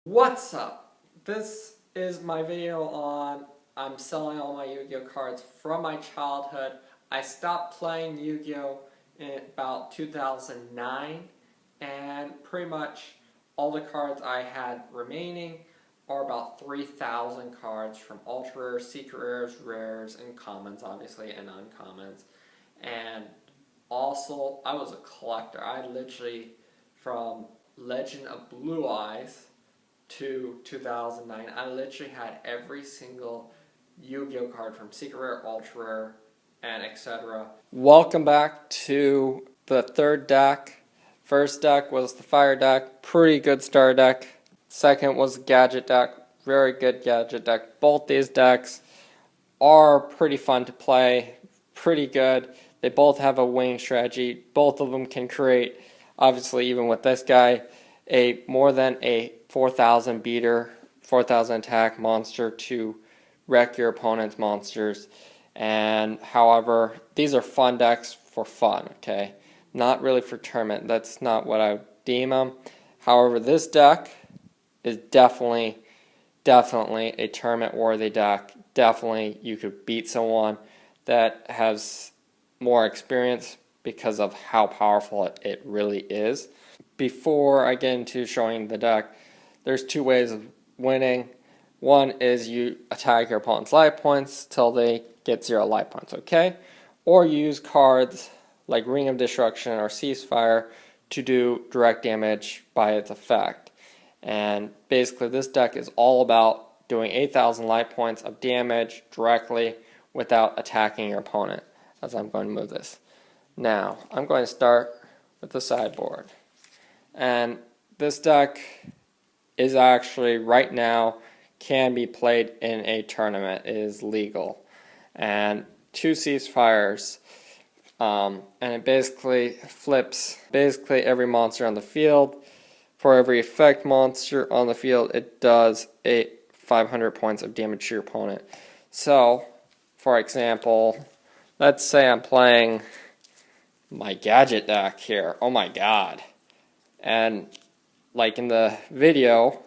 What's up? This is my video on I'm selling all my Yu-Gi-Oh cards from my childhood. I stopped playing Yu-Gi-Oh in about 2009, and pretty much all the cards I had remaining are about 3,000 cards from ultra rares, secret rares, rares, and commons, obviously, and uncommons. And also, I was a collector. I literally, from Legend of Blue Eyes to 2009, I literally had every single Yu-Gi-Oh card from Secret Rare, Ultra Rare, and etc. Welcome back to the third deck. First deck was the Fire deck, pretty good star deck. Second was the Gadget deck, very good Gadget deck. Both these decks are pretty fun to play, pretty good. They both have a winning strategy. Both of them can create, obviously even with this guy, a more than a 4,000 beater, 4,000 attack monster to wreck your opponent's monsters. And however, these are fun decks for fun, okay? Not really for tournament. That's not what I deem them. However, this deck is definitely a tournament worthy deck. Definitely you could beat someone that has more experience because of how powerful it really is. Before I get into showing the deck, there's two ways of winning. One is you attack your opponent's life points till they get 0 life points, okay? Or you use cards like Ring of Destruction or Ceasefire to do direct damage by its effect. And basically this deck is all about doing 8,000 life points of damage directly without attacking your opponent, as I'm going to move this. Now, I'm going to start with the sideboard. And this deck is actually, right now, can be played in a tournament. It is legal. And 2 Ceasefires. And it basically flips every monster on the field. For every effect monster on the field, it does 500 points of damage to your opponent. So, for example, let's say I'm playing my Gadget deck here. Oh my god. And like in the video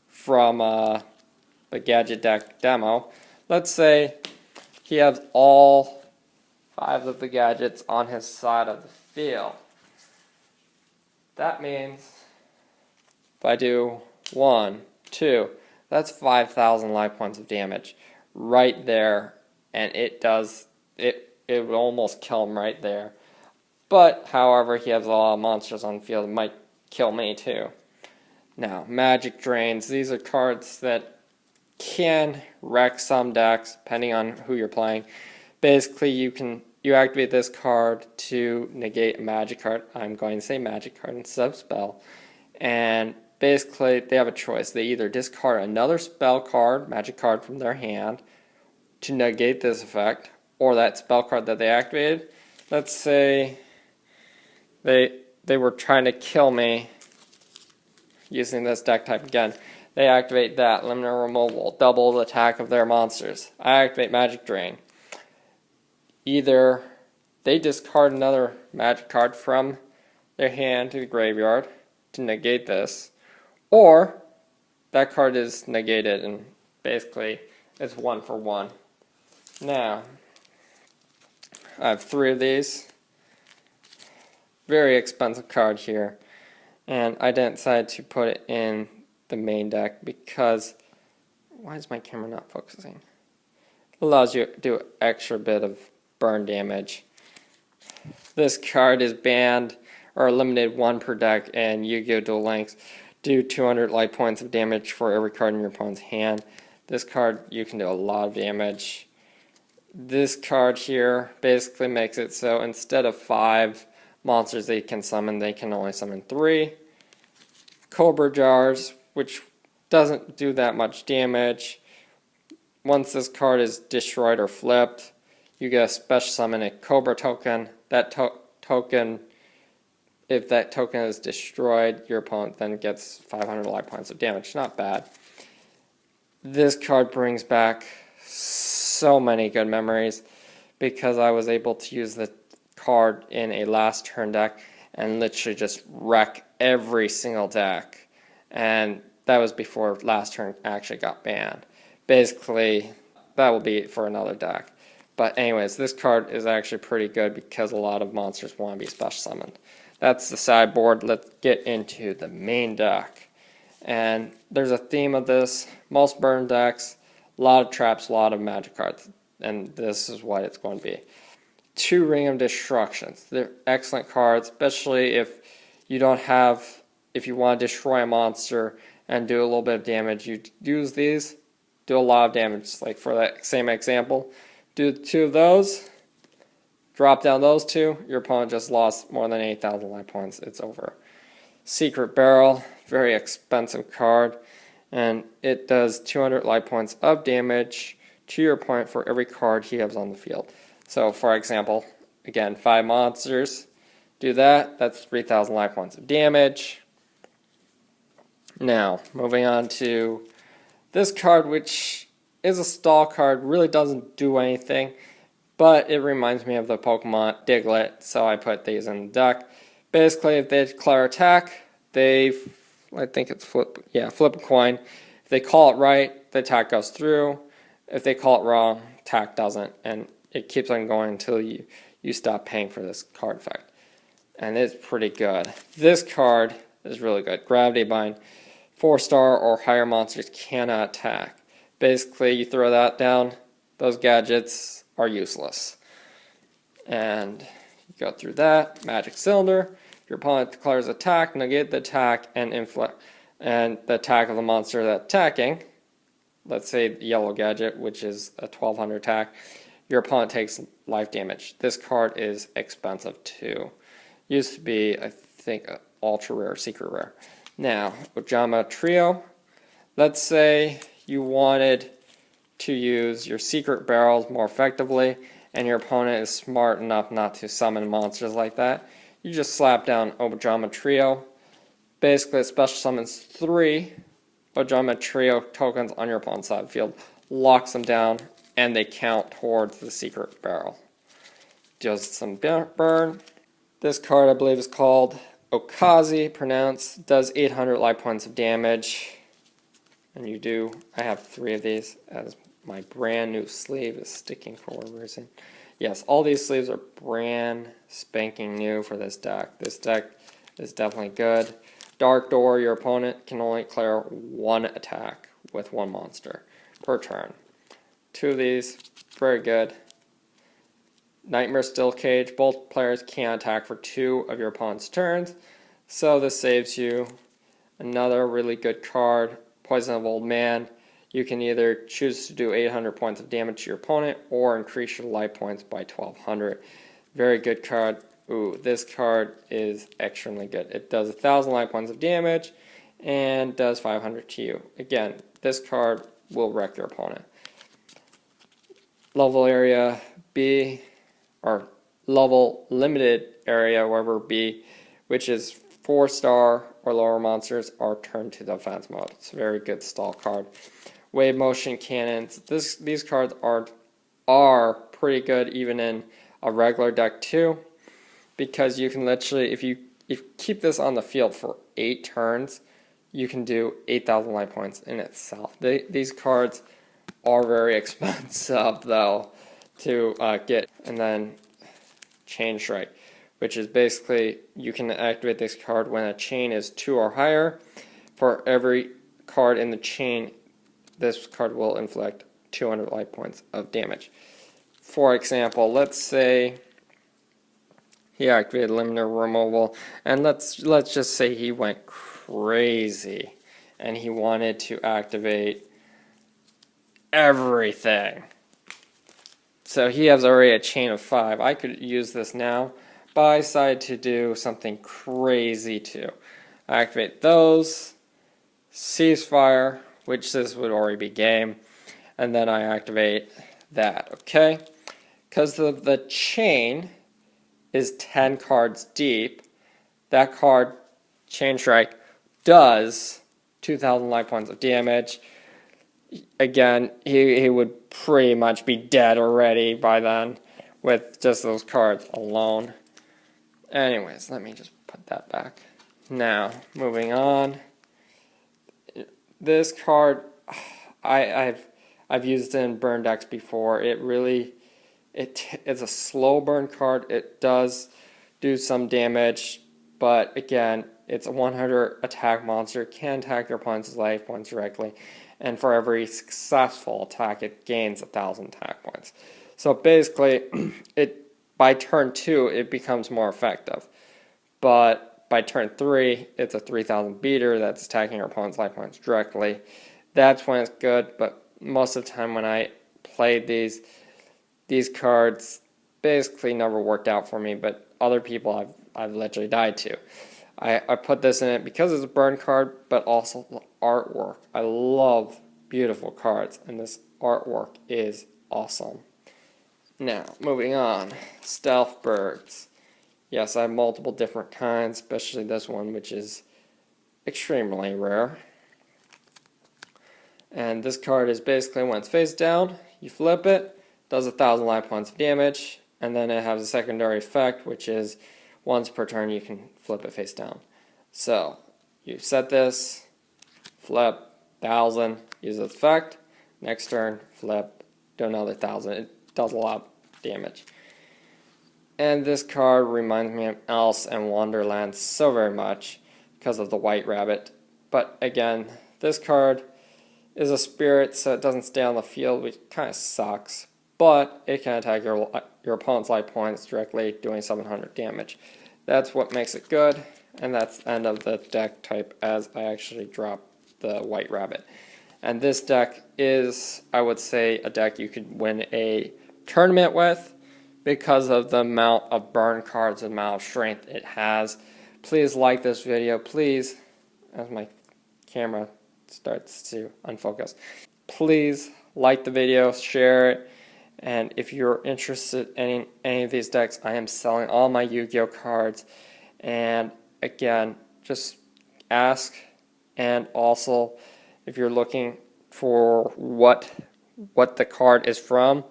from the Gadget deck demo, let's say he has all 5 of the gadgets on his side of the field. That means if I do 1, 2, that's 5,000 life points of damage right there, and it would almost kill him right there. But however, he has a lot of monsters on the field, it might kill me too. Now, Magic Drains, these are cards that can wreck some decks depending on who you're playing. Basically, you activate this card to negate a magic card. I'm going to say magic card instead of spell. And basically, they have a choice. They either discard another spell card, magic card from their hand to negate this effect, or that spell card that they activated. Let's say they were trying to kill me using this deck type again. They activate that, limit or removal, double the attack of their monsters. I activate Magic Drain. Either they discard another magic card from their hand to the graveyard to negate this, or that card is negated and basically it's 1 for 1. Now, I have 3 of these. Very expensive card here. And I decided to put it in the main deck because, why is my camera not focusing? It allows you to do an extra bit of burn damage. This card is banned or limited 1 per deck in Yu-Gi-Oh! Duel Links. Do 200 life points of damage for every card in your opponent's hand. This card, you can do a lot of damage. This card here basically makes it so instead of 5 monsters they can summon, they can only summon 3. Cobra Jars, which doesn't do that much damage. Once this card is destroyed or flipped, you get a special summon a Cobra token. That token, if that token is destroyed, your opponent then gets 500 life points of damage. Not bad. This card brings back so many good memories because I was able to use the card in a last turn deck and literally just wreck every single deck. And that was before last turn actually got banned. Basically, that will be for another deck. But anyways, this card is actually pretty good because a lot of monsters want to be special summoned. That's the sideboard. Let's get into the main deck. And there's a theme of this. Most burn decks, a lot of traps, a lot of magic cards. And this is what it's going to be. 2 Ring of Destructions. They're excellent cards, especially if you don't have, if you want to destroy a monster and do a little bit of damage. You use these, do a lot of damage. Like for that same example, do 2 of those, drop down those 2, your opponent just lost more than 8,000 life points. It's over. Secret Barrel, very expensive card, and it does 200 life points of damage to your opponent for every card he has on the field. So, for example, again, 5 monsters, do that, that's 3,000 life points of damage. Now, moving on to this card, which is a stall card, really doesn't do anything, but it reminds me of the Pokemon Diglett, so I put these in the deck. Basically, if they declare attack, I think it's flip a coin. If they call it right, the attack goes through. If they call it wrong, attack doesn't, and it keeps on going until you stop paying for this card effect. And it's pretty good. This card is really good. Gravity Bind. 4-star or higher monsters cannot attack. Basically, you throw that down, those gadgets are useless. And you go through that. Magic Cylinder. Your opponent declares attack, negate the attack, and the attack of the monster that's attacking. Let's say the yellow gadget, which is a 1200 attack. Your opponent takes life damage. This card is expensive too. Used to be, I think, ultra rare, secret rare. Now, Ojama Trio. Let's say you wanted to use your secret barrels more effectively, and your opponent is smart enough not to summon monsters like that. You just slap down Ojama Trio. Basically, it special summons 3 Ojama Trio tokens on your opponent's side of the field, locks them down, and they count towards the secret barrel. Does some burn. This card, I believe, is called Okazi, pronounced, does 800 life points of damage. And you do, I have 3 of these, as my brand new sleeve is sticking for a reason. Yes, all these sleeves are brand spanking new for this deck. This deck is definitely good. Dark Door, your opponent can only declare 1 attack with 1 monster per turn. 2 of these, very good. Nightmare Steel Cage, both players can attack for 2 of your opponent's turns, so this saves you. Another really good card, Poison of Old Man. You can either choose to do 800 points of damage to your opponent or increase your life points by 1200. Very good card. Ooh, this card is extremely good. It does 1,000 life points of damage and does 500 to you. Again, this card will wreck your opponent. Level Area B, or Level Limited Area, wherever B, which is 4-star or lower monsters are turned to defense mode. It's a very good stall card. Wave Motion Cannons. These cards are pretty good even in a regular deck too, because you can literally, if you keep this on the field for 8 turns, you can do 8,000 life points in itself. These cards are very expensive though to get. And then Chain Strike, which is basically you can activate this card when a chain is 2 or higher. For every card in the chain, this card will inflict 200 life points of damage. For example, let's say he activated limiter removal, and let's just say he went crazy and he wanted to activate everything. So he has already a chain of 5. I could use this now, but I decided to do something crazy too. Activate those, Ceasefire, which this would already be game, and then I activate that, okay? Because the chain is 10 cards deep, that card, Chain Strike, does 2,000 life points of damage. Again, he would pretty much be dead already by then with just those cards alone. Anyways, let me just put that back. Now, moving on. This card, I've used it in burn decks before. It's a slow burn card. It does do some damage, but again, it's a 100 attack monster. It can attack your opponent's life points directly, and for every successful attack, it gains 1,000 attack points. So basically, by turn 2, it becomes more effective, but by turn 3, it's a 3,000 beater that's attacking your opponent's life points directly. That's when it's good, but most of the time when I played these cards basically never worked out for me, but other people I've literally died to. I put this in it because it's a burn card, but also the artwork. I love beautiful cards, and this artwork is awesome. Now, moving on. Stealth birds. Yes, I have multiple different kinds, especially this one, which is extremely rare. And this card is basically when it's face down, you flip it, does 1,000 life points of damage, and then it has a secondary effect, which is once per turn you can flip it face down. So, you set this, flip, 1,000, use the effect, next turn, flip, do another 1,000. It does a lot of damage. And this card reminds me of Alice in Wonderland so very much because of the white rabbit. But again, this card is a spirit, so it doesn't stay on the field, which kind of sucks. But it can attack your opponent's life points directly, doing 700 damage. That's what makes it good, and that's the end of the deck type, as I actually dropped the white rabbit. And this deck is, I would say, a deck you could win a tournament with because of the amount of burn cards and amount of strength it has. Please like this video, please, as my camera starts to unfocus. Please like the video, share it, and if you're interested in any of these decks, I am selling all my Yu-Gi-Oh cards. And again, just ask, and also if you're looking for what the card is from,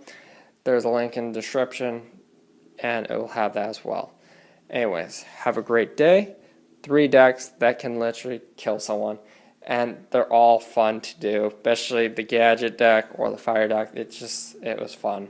there's a link in the description, and it will have that as well. Anyways, have a great day. 3 decks that can literally kill someone, and they're all fun to do, especially the gadget deck or the fire deck. It was fun.